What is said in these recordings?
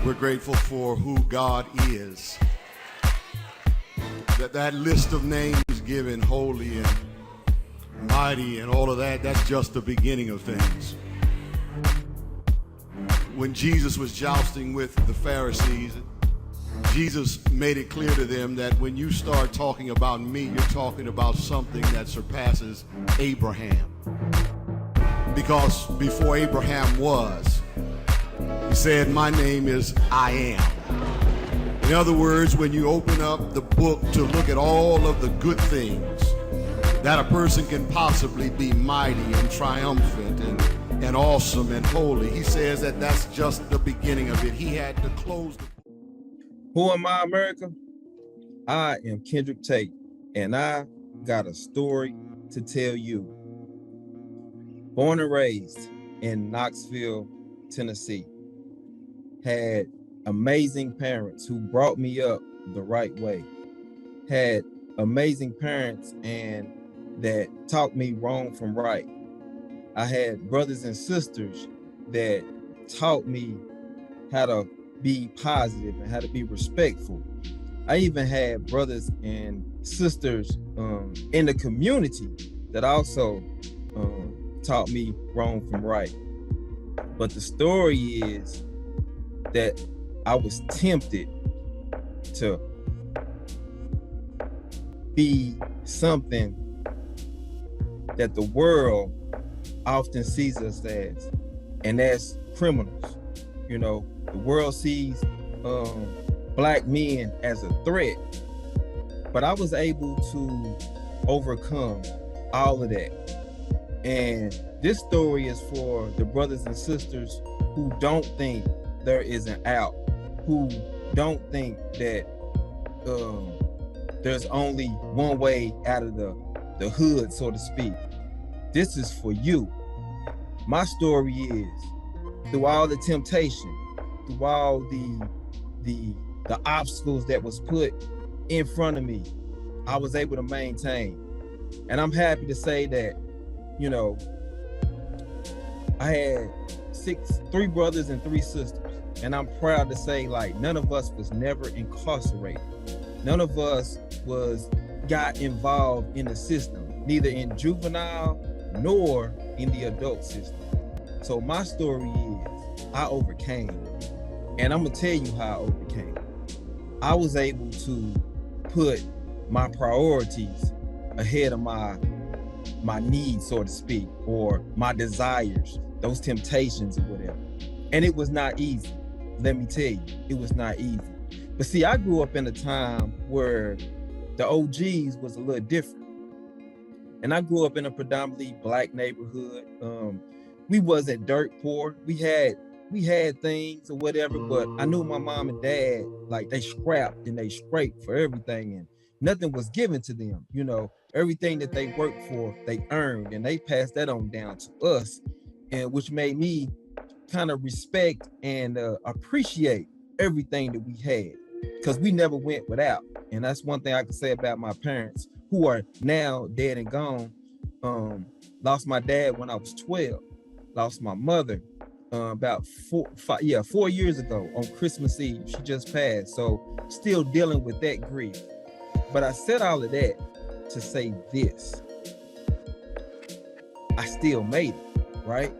We're grateful for who God is. That list of names given, holy and mighty and all of that, that's just the beginning of things. When Jesus was jousting with the Pharisees, Jesus made it clear to them that when you start talking about me, you're talking about something that surpasses Abraham. Because before Abraham was, he said, my name is I am. In other words, when you open up the book to look at all of the good things that a person can possibly be mighty and triumphant and awesome and holy, he says that that's just the beginning of it. He had to close the book. Who am I, America? I am Kendrick Tate, and I got a story to tell you. Born and raised in Knoxville, Tennessee, had amazing parents who brought me up the right way, had amazing parents and that taught me wrong from right. I had brothers and sisters that taught me how to be positive and how to be respectful. I even had brothers and sisters in the community that also taught me wrong from right. But the story is that I was tempted to be something that the world often sees us as, and that's criminals. You know, the world sees Black men as a threat, but I was able to overcome all of that. And this story is for the brothers and sisters who don't think there is an out, who don't think that there's only one way out of the hood, so to speak. This is for you. My story is, through all the temptation, through all the obstacles that was put in front of me, I was able to maintain. And I'm happy to say that, you know, I had three brothers and three sisters. And I'm proud to say, like, none of us was never incarcerated. None of us got involved in the system, neither in juvenile nor in the adult system. So my story is, I overcame. And I'm gonna tell you how I overcame. I was able to put my priorities ahead of my needs, so to speak, or my desires, those temptations or whatever. And it was not easy. Let me tell you, it was not easy. But see, I grew up in a time where the OGs was a little different. And I grew up in a predominantly Black neighborhood. We wasn't dirt poor. We had things or whatever, but I knew my mom and dad, like, they scrapped and they scraped for everything, and nothing was given to them. You know, everything that they worked for, they earned, and they passed that on down to us, and which made me kind of respect and appreciate everything that we had, because we never went without. And that's one thing I can say about my parents, who are now dead and gone. Lost my dad when I was 12, lost my mother about 4 years ago on Christmas Eve. She just passed, so still dealing with that grief. But I said all of that to say this: I still made it, right?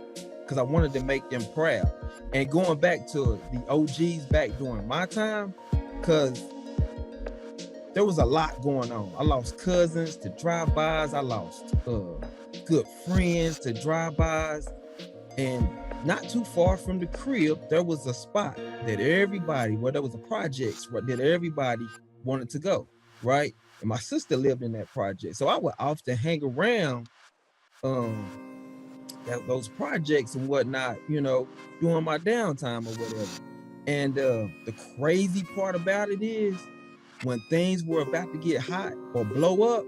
Because I wanted to make them proud. And going back to the OGs back during my time, because there was a lot going on. I lost cousins to drive-bys. I lost good friends to drive-bys. And not too far from the crib, there was a spot that everybody, there was a project that everybody wanted to go, right? And my sister lived in that project. So I would often hang around those projects and whatnot, you know, during my downtime or whatever. And the crazy part about it is, when things were about to get hot or blow up,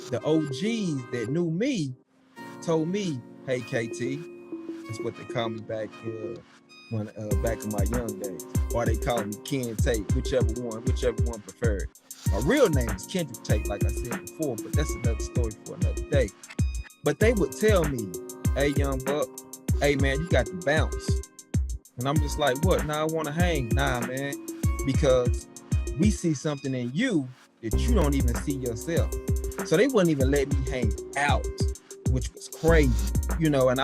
the OGs that knew me told me, "Hey, KT," that's what they call me back back in my young days, or they call me Ken Tate, whichever one preferred. My real name is Kendrick Tate, like I said before, but that's another story for another day. But they would tell me, "Hey, young buck, hey man, you got to bounce. And I'm just like, what? Nah, I want to hang. Nah, man, because we see something in you that you don't even see yourself. So they wouldn't even let me hang out, which was crazy, and and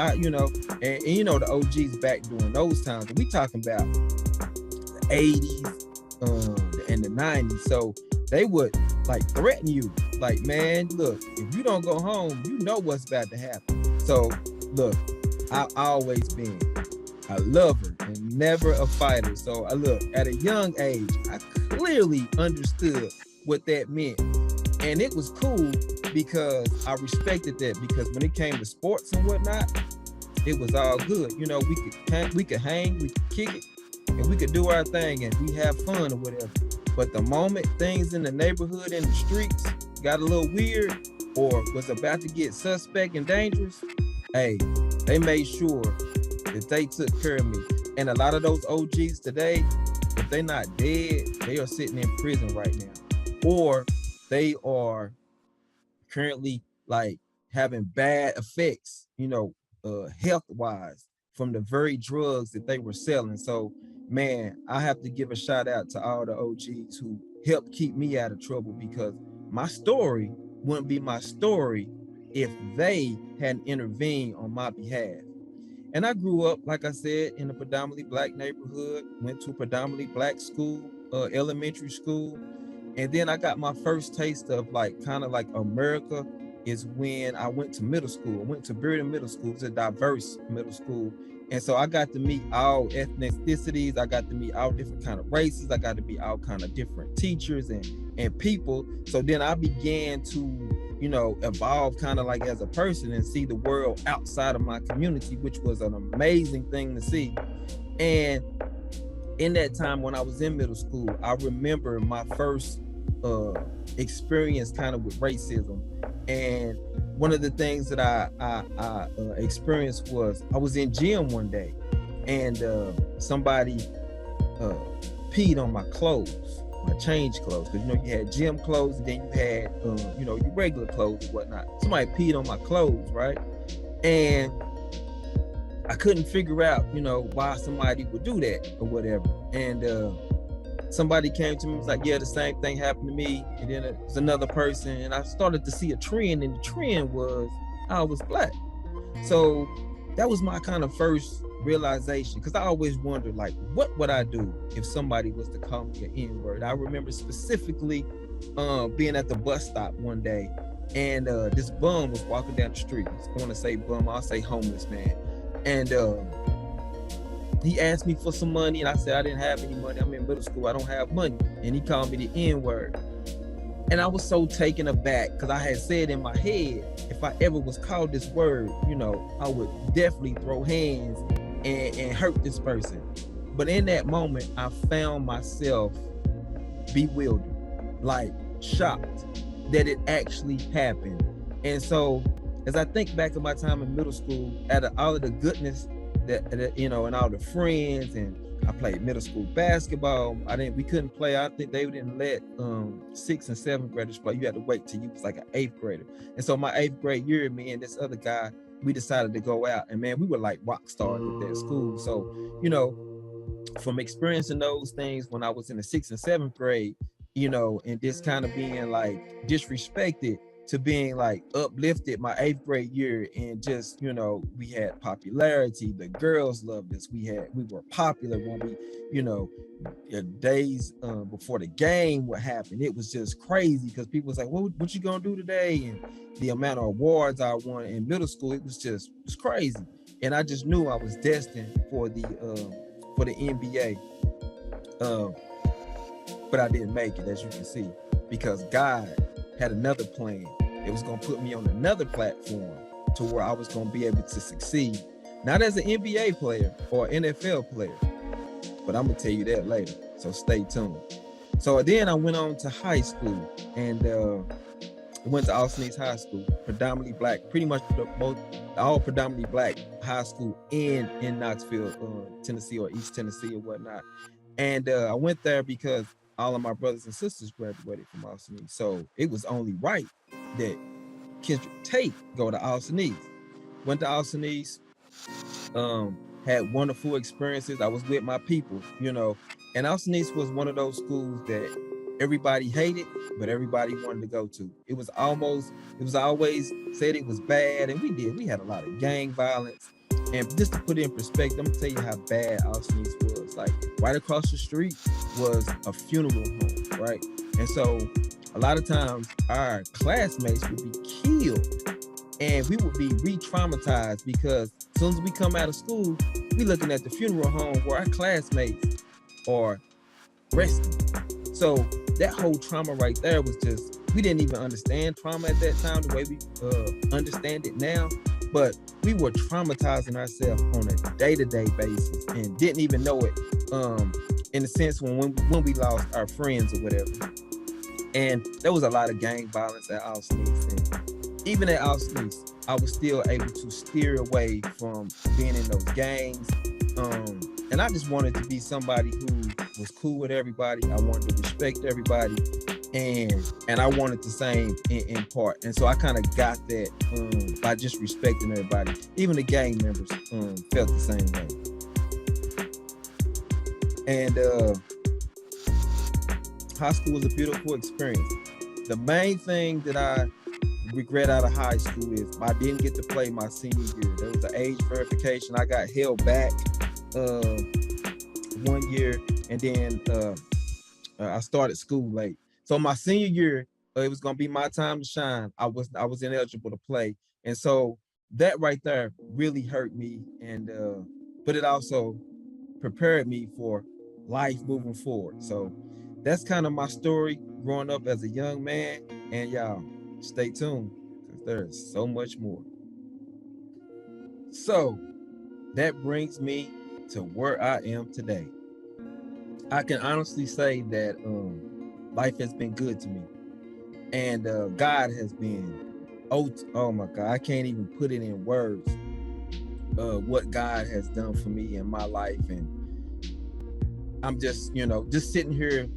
the OGs back during those times, we talking about the 80s and the 90s. So they would like threaten you, like, man, look, if you don't go home, you know what's about to happen. So look, I always been a lover and never a fighter. So I look, at a young age, I clearly understood what that meant. And it was cool because I respected that, because when it came to sports and whatnot, it was all good. We could hang, we could kick it, and we could do our thing and we have fun or whatever. But the moment things in the neighborhood and the streets got a little weird or was about to get suspect and dangerous, hey, they made sure that they took care of me. And a lot of those OGs today, if they're not dead, they are sitting in prison right now, or they are currently like having bad effects, health wise, from the very drugs that they were selling. So, man, I have to give a shout out to all the OGs who helped keep me out of trouble, because my story wouldn't be my story if they hadn't intervened on my behalf. And I grew up, like I said, in a predominantly Black neighborhood, went to a predominantly Black school, elementary school. And then I got my first taste of like kind of like America is when I went to middle school. I went to Bearden Middle School. It's a diverse middle school. And so I got to meet all ethnicities. I got to meet all different kind of races. I got to meet all kind of different teachers and people. So then I began to, evolve kind of like as a person and see the world outside of my community, which was an amazing thing to see. And in that time when I was in middle school, I remember my first experience kind of with racism. And one of the things that I experienced was I was in gym one day, and somebody peed on my clothes, my change clothes, because you had gym clothes and then you had your regular clothes and whatnot. Somebody peed on my clothes, right? And I couldn't figure out, why somebody would do that or whatever. And somebody came to me and was like, yeah, the same thing happened to me. And then it was another person, and I started to see a trend, and the trend was I was Black. So that was my kind of first realization, because I always wondered, like, what would I do if somebody was to call me an N-word? I remember specifically being at the bus stop one day, and this bum was walking down the street. I want to say bum, I'll say homeless man. And he asked me for some money, and I said I didn't have any money. I'm in middle school, I don't have money. And he called me the N-word. And I was so taken aback, because I had said in my head, if I ever was called this word, I would definitely throw hands and hurt this person. But in that moment, I found myself bewildered, like shocked that it actually happened. And so as I think back of my time in middle school, out of all of the goodness that and all the friends, and I played middle school basketball. We couldn't play. I think they didn't let 6th and 7th graders play. You had to wait till you was like an 8th grader. And so my 8th grade year, me and this other guy, we decided to go out, and man, we were like rock stars at that school. So, from experiencing those things when I was in the 6th and 7th grade, and just kind of being like disrespected, to being like uplifted my 8th grade year, and just, we had popularity. The girls loved us. We were popular when we, days before the game would happen. It was just crazy, because people was like, what you gonna do today? And the amount of awards I won in middle school, it was crazy. And I just knew I was destined for the NBA. But I didn't make it, as you can see, because God had another plan. It was going to put me on another platform to where I was going to be able to succeed, not as an NBA player or NFL player, but I'm going to tell you that later. So stay tuned. So then I went on to high school, and went to Austin East High School, predominantly Black, pretty much all predominantly Black high school in Knoxville, Tennessee, or East Tennessee or whatnot. And I went there because all of my brothers and sisters graduated from Austin East. So it was only right that Kendrick Tate go to Austin East. Went to Austin East, had wonderful experiences. I was with my people, and Austin East was one of those schools that everybody hated, but everybody wanted to go to. It was always said it was bad, and we had a lot of gang violence. And just to put it in perspective, I'm gonna tell you how bad Austin East was. Like right across the street was a funeral home, right? And so a lot of times our classmates would be killed and we would be re-traumatized because as soon as we come out of school, we looking at the funeral home where our classmates are resting. So that whole trauma right there was just, we didn't even understand trauma at that time the way we understand it now, but we were traumatizing ourselves on a day-to-day basis and didn't even know it in the sense when we lost our friends or whatever. And there was a lot of gang violence at Austin East. And even at Austin East, I was still able to steer away from being in those gangs. And I just wanted to be somebody who was cool with everybody. I wanted to respect everybody. And I wanted the same in part. And so I kind of got that by just respecting everybody. Even the gang members felt the same way. And high school was a beautiful experience. The main thing that I regret out of high school is I didn't get to play my senior year. There was an age verification. I got held back 1 year, and then I started school late. So my senior year, it was gonna be my time to shine. I was ineligible to play, and so that right there really hurt me. And but it also prepared me for life moving forward. So that's kind of my story growing up as a young man. And y'all, stay tuned because there's so much more. So that brings me to where I am today. I can honestly say that life has been good to me, and God has been, oh my God, I can't even put it in words what God has done for me in my life. And I'm just sitting here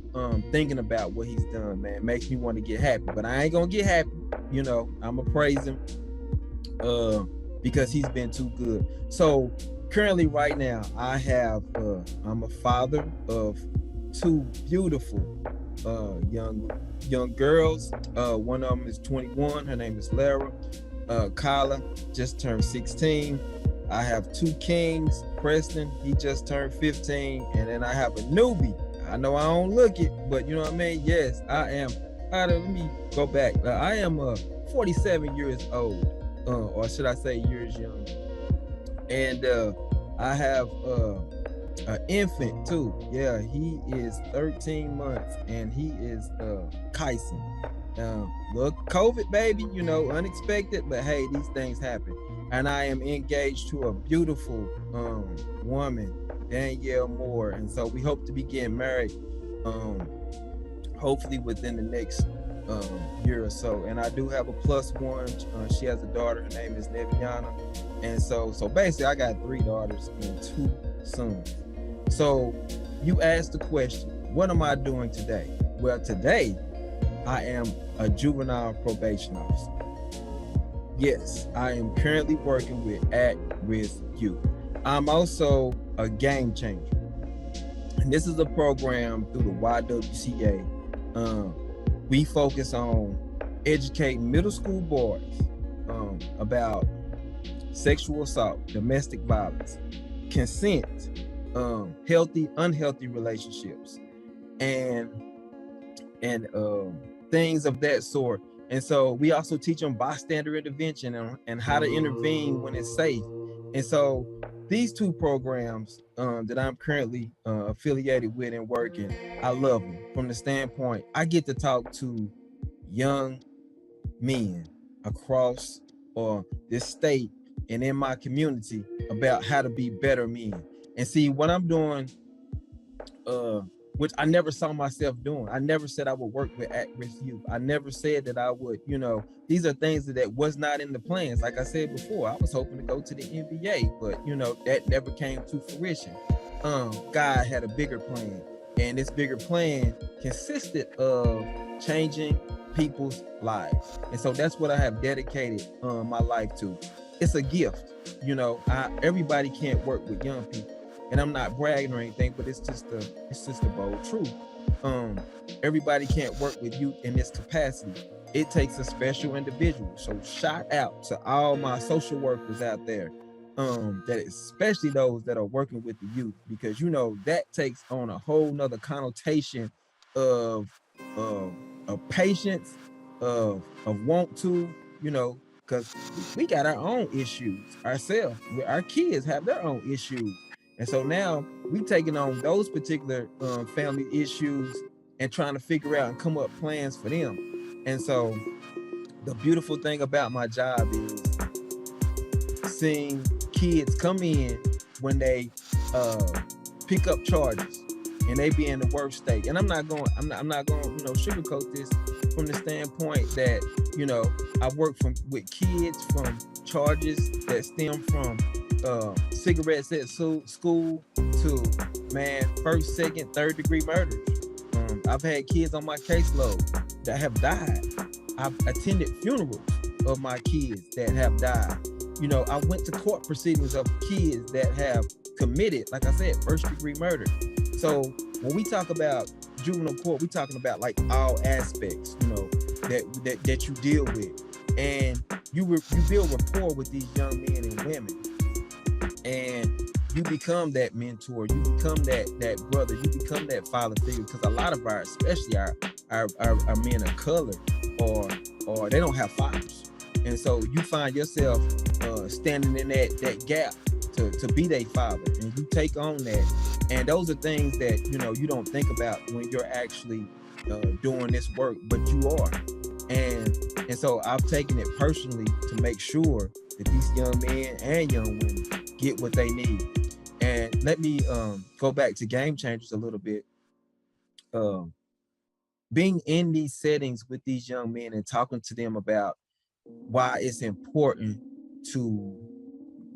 thinking about what he's done, man. It makes me want to get happy, but I ain't gonna get happy. I'm gonna praise him because he's been too good. So currently right now I'm a father of two beautiful young girls. One of them is 21. Her name is Lara. Kyla just turned 16. I have two kings. Preston, he just turned 15. And then I have a newbie. I know I don't look it, but you know what I mean? Yes, I am. Let me go back. I am 47 years old, or should I say years young. And I have an infant too. Yeah, he is 13 months and he is Kyson. Look, COVID baby, unexpected, but hey, these things happen. And I am engaged to a beautiful woman, Danielle Moore. And so we hope to be getting married hopefully within the next year or so. And I do have a plus one. She has a daughter. Her name is Neviana. And so basically I got 3 daughters and 2 sons. So you asked the question, what am I doing today? Well, today I am a juvenile probation officer. Yes, I am currently working with at-risk youth. I'm also a game changer. And this is a program through the YWCA. We focus on educating middle school boys about sexual assault, domestic violence, consent, healthy, unhealthy relationships, and things of that sort. And so we also teach them bystander intervention and how to intervene when it's safe. And so these 2 programs that I'm currently affiliated with and working, I love them from the standpoint I get to talk to young men across this state and in my community about how to be better men. And see what I'm doing, which I never saw myself doing. I never said I would work with at-risk youth. I never said that I would, these are things that was not in the plans. Like I said before, I was hoping to go to the NBA, but that never came to fruition. God had a bigger plan, and this bigger plan consisted of changing people's lives. And so that's what I have dedicated my life to. it's a gift. You know, everybody can't work with young people, and I'm not bragging or anything, but it's just a bold truth. Everybody can't work with youth in this capacity. It takes a special individual. So shout out to all my social workers out there, that especially those that are working with the youth, because you know that takes on a whole nother connotation of of patience, of want to, you know, because we got our own issues ourselves. Our kids have their own issues, and so now we taking on those particular family issues and trying to figure out and come up plans for them. And so the beautiful thing about my job is seeing kids come in when they pick up charges and they be in the worst state. And I'm not going, you know, sugarcoat this from the standpoint that, you know, I work with kids from charges that stem from cigarettes at school to, man, first, second, third degree murders. I've had kids on my caseload that have died. I've attended funerals of my kids that have died. You know, I went to court proceedings of kids that have committed, like I said, first degree murder. So when we talk about juvenile court, we're talking about like all aspects, you know, that you deal with. And you build rapport with these young men and women. And you become that mentor, you become that brother, you become that father figure, because a lot of especially our men of color, or they don't have fathers. And so you find yourself standing in that gap to be their father, and you take on that. And those are things that, you know, you don't think about when you're actually doing this work, but you are. And so I've taken it personally to make sure that these young men and young women get what they need. And let me go back to Game Changers a little bit. Being in these settings with these young men and talking to them about why it's important to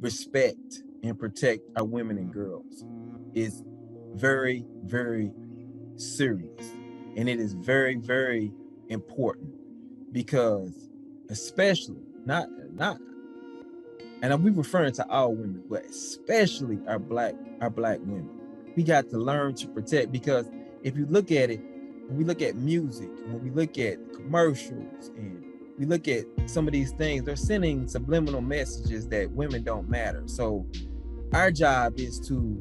respect and protect our women and girls is very, very serious. And it is very, very important, because especially not and we referring to all women, but especially our black women, we got to learn to protect. Because if you look at it, when we look at music, when we look at commercials, and we look at some of these things, they're sending subliminal messages that women don't matter. So our job is to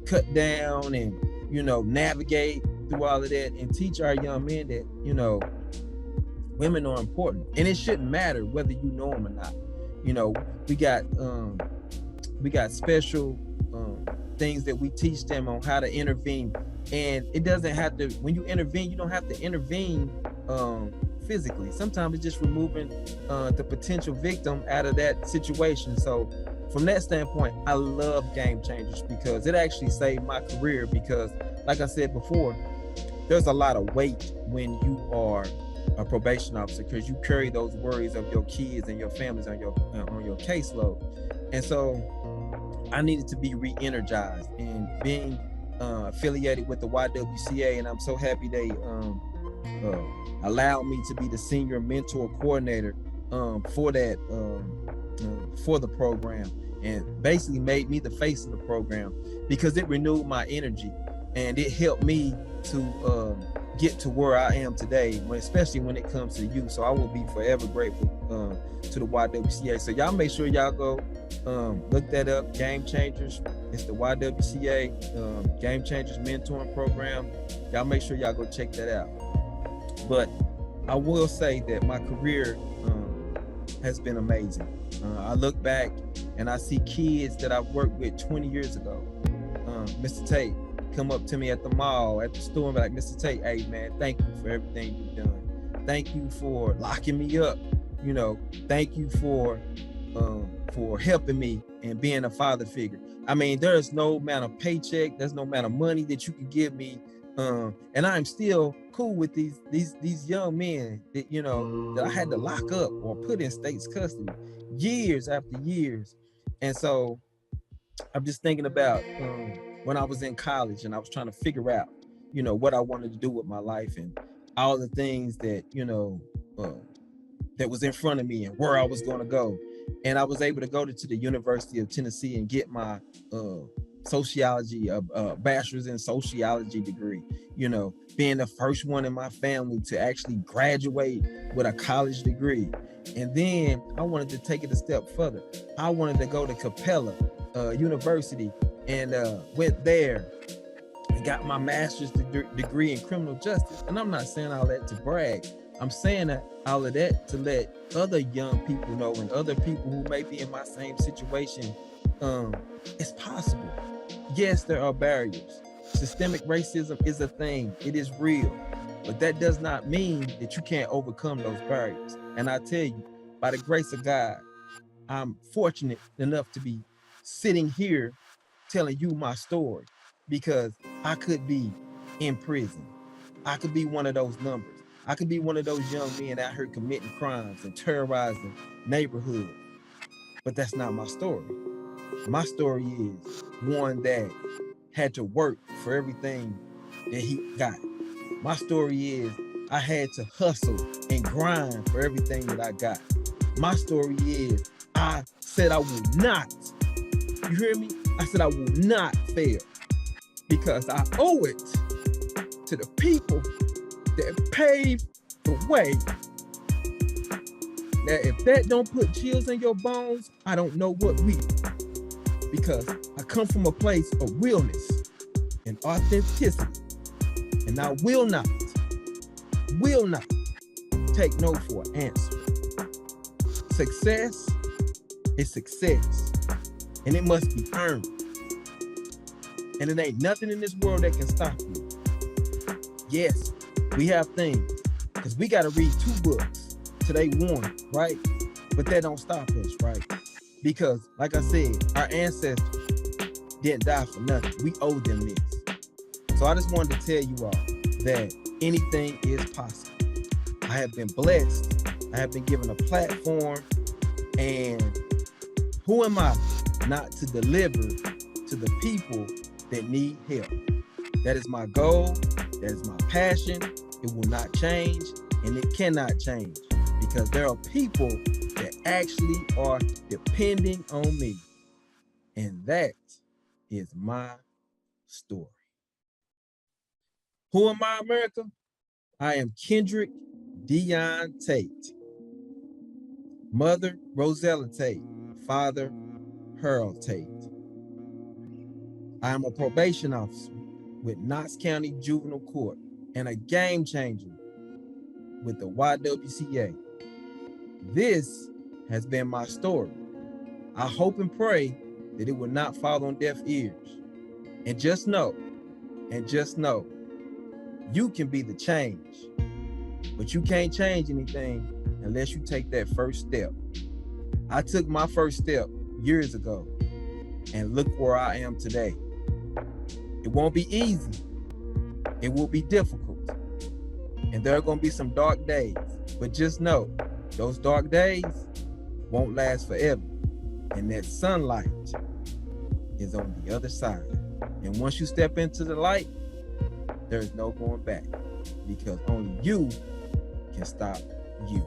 cut down and, you know, navigate through all of that and teach our young men that, you know, women are important, and it shouldn't matter whether you know them or not. You know, we got special things that we teach them on how to intervene. And it doesn't have to, when you intervene, you don't have to intervene physically. Sometimes it's just removing the potential victim out of that situation. So from that standpoint, I love Game Changers, because it actually saved my career. Because like I said before, there's a lot of weight when you are a probation officer, because you carry those worries of your kids and your families on your caseload. And so I needed to be re-energized, and being affiliated with the YWCA, and I'm so happy they allowed me to be the senior mentor coordinator for that for the program, and basically made me the face of the program, because it renewed my energy and it helped me to get to where I am today, especially when it comes to youth. So I will be forever grateful to the YWCA. So y'all make sure y'all go look that up, Game Changers. It's the YWCA Game Changers mentoring program. Y'all make sure y'all go check that out. But I will say that my career has been amazing. I look back and I see kids that I've worked with 20 years ago. Mr. Tate come up to me at the mall, at the store, and be like, Mr. Tate, hey man, thank you for everything you've done. Thank you for locking me up. You know, thank you for helping me and being a father figure. I mean, there's no amount of paycheck, there's no amount of money that you can give me, and I'm still cool with these young men that, you know, that I had to lock up or put in state's custody years after years. And so I'm just thinking about when I was in college and I was trying to figure out, you know, what I wanted to do with my life and all the things that, you know, that was in front of me and where I was going to go. And I was able to go to the University of Tennessee and get my sociology, bachelor's in sociology degree, you know, being the first one in my family to actually graduate with a college degree. And then I wanted to take it a step further. I wanted to go to Capella University and went there and got my master's degree in criminal justice. And I'm not saying all that to brag. I'm saying that all of that to let other young people know, and other people who may be in my same situation, it's possible. Yes, there are barriers. Systemic racism is a thing. It is real. But that does not mean that you can't overcome those barriers. And I tell you, by the grace of God, I'm fortunate enough to be sitting here telling you my story, because I could be in prison. I could be one of those numbers. I could be one of those young men out here committing crimes and terrorizing neighborhoods. But that's not my story. My story is one that had to work for everything that he got. My story is I had to hustle and grind for everything that I got. My story is I said I will not, you hear me? I said I will not fail, because I owe it to the people that paved the way. Now, if that don't put chills in your bones, I don't know what will. Because I come from a place of realness and authenticity, and I will not take no for an answer. Success is success, and it must be earned. And it ain't nothing in this world that can stop you. Yes, we have things, because we got to read 2 books today, 1, right? But that don't stop us, right? Because, like I said, our ancestors didn't die for nothing. We owe them this. So I just wanted to tell you all that anything is possible. I have been blessed. I have been given a platform. And who am I not to deliver to the people that need help? That is my goal. That is my passion. It will not change, and it cannot change, because there are people that actually are depending on me. And that is my story. Who am I, America? I am Kendrick Dion Tate. Mother, Rosella Tate. Father, Harold Tate. I am a probation officer with Knox County Juvenile Court and a game changer with the YWCA. This has been my story. I hope and pray that it will not fall on deaf ears. And just know, you can be the change, but you can't change anything unless you take that first step. I took my first step years ago, and look where I am today. It won't be easy. It will be difficult. And there are going to be some dark days, but just know those dark days won't last forever. And that sunlight is on the other side. And once you step into the light, there's no going back, because only you can stop you.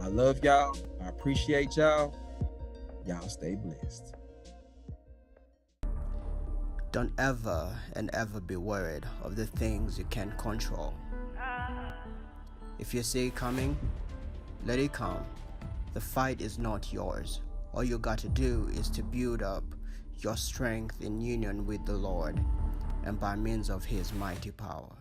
I love y'all. I appreciate y'all. Y'all stay blessed. Don't ever and ever be worried of the things you can't control. If you see it coming, let it come. The fight is not yours. All you got to do is to build up your strength in union with the Lord and by means of His mighty power.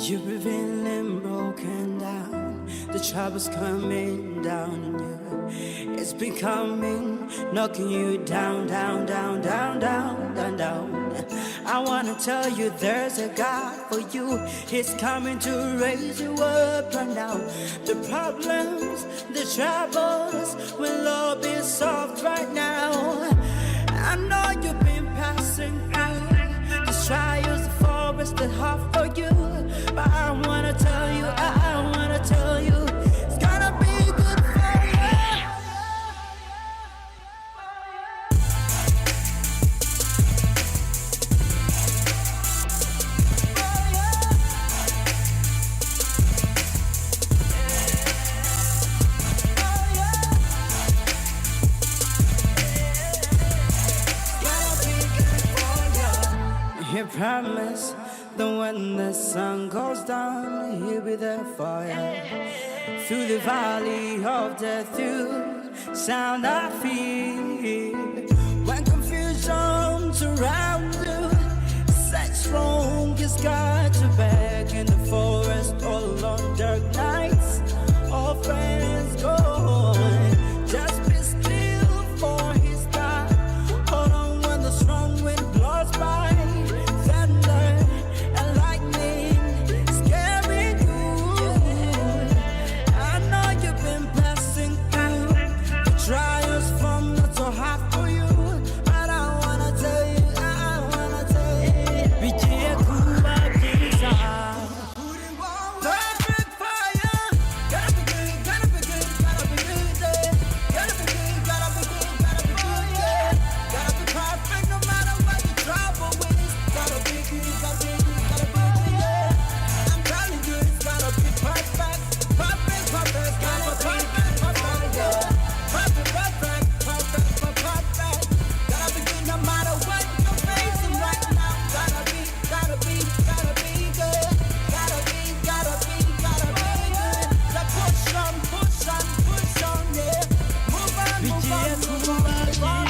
You're feeling broken down. The trouble's coming down on you. It's been coming, knocking you down, down, down, down, down, down, down. I wanna tell you there's a God for you. He's coming to raise you up right now. The problems, the troubles will all be solved right now. I know you've been passing through these trials, the forest that hard for you. But I wanna tell you, it's gonna be good for you. promise that when the sun goes down, he'll be there for you. Through the valley of death, through sound I feel. When confusion surrounds you, such strongest God to back in the forest, all on dark nights, all friends gone. Just be still for his time. Hold on when the strong wind blows by. Thunder and lightning scare me good. I know you've been passing through the trials from not so hard for you. But I wanna tell you, be careful of this heart. Perfect fire. Gotta be good, gotta be good, gotta be good, yeah. Gotta be good, gotta be good, gotta be good, yeah. Gotta be perfect no matter what you trouble with. Gotta be good, gotta be good, gotta be good, yeah. I'm telling you, it's gotta be perfect. Perfect, perfect, gotta be perfect, perfect, yeah. Perfect, perfect, perfect, perfect. Gotta be good no matter what you're facing right now. Gotta be good. Gotta be good. Like push on, push on, push on, yeah. Move on, move on, move on, move on.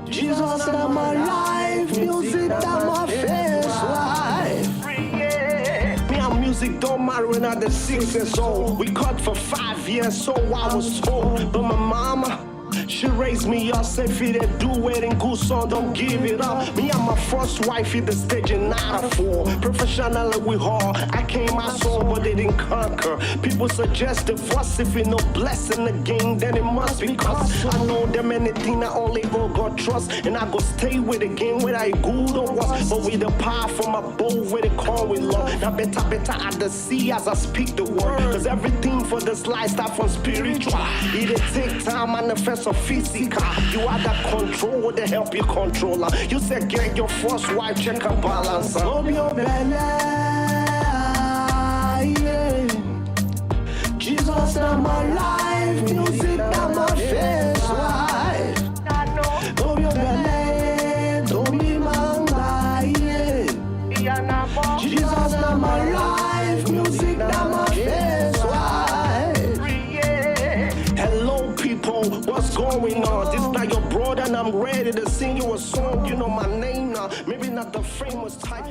Jesus in my life, music that my face life. Me and music don't matter when I'm 6 years old. We cut for 5 years, so I was told. But my mama, she raised me up, said if you do it in good song, don't give it up. Me and my first wife hit the stage in 94. Professionally we hard, I came my soul, but they didn't conquer. People suggest divorce if you no blessing the game, then it must be cause I know them anything I only God trust, and I go stay with the game whether I good or was. But with the power from above, where they call with love. Now better at the sea as I speak the word. Cause everything for this life start from spiritual. It'll take time, manifest or physical. You are the control to help you controller. You said get your first wife, check her balance. Love your belly, yeah. Jesus in my life, music in my face life. Love your belly, don't be manga, yeah. Jesus in my life, music in my face life. Hello people, what's going on? This not your brother and I'm ready to sing you a song. You know my name now, maybe not the famous type.